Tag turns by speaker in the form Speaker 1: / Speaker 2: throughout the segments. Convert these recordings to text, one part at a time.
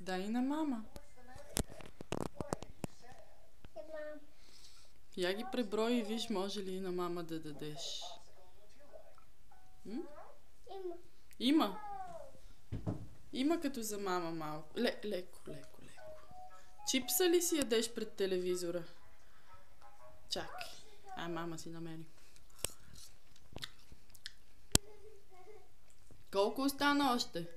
Speaker 1: Дай на мама. Я ги преброи и виж, може ли на мама да дадеш. Има. Има като за мама малко. Леко. Чипса ли си ядеш пред телевизора? Чакай. Мама си намери. Колко остана още?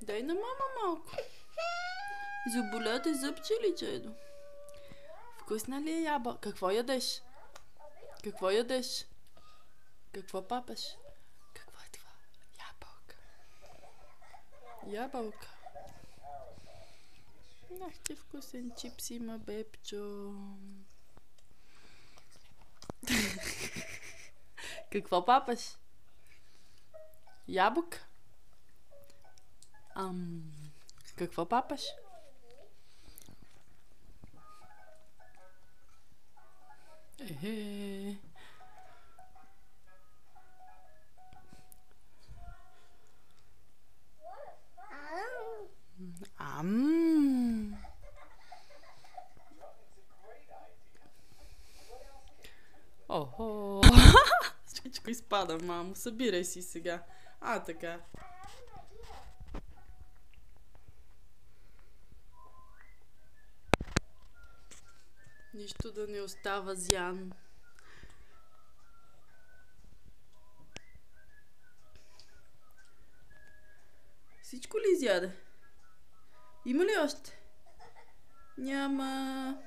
Speaker 1: Дай на мама малко. Заболя те зъбче ли, чедо? Вкусна ли е ябълка? Какво ядеш? Какво ядеш? Какво папаш? Какво е това? Ябълка. Ах, ти вкусен чипс има, бебчо. Какво папаш? Ябълка? Какво папаш? Охо! Всичко изпада, мамо. Събирай си сега. Така. Нищо да не остава зян. Всичко ли изяде? Има ли още? Няма.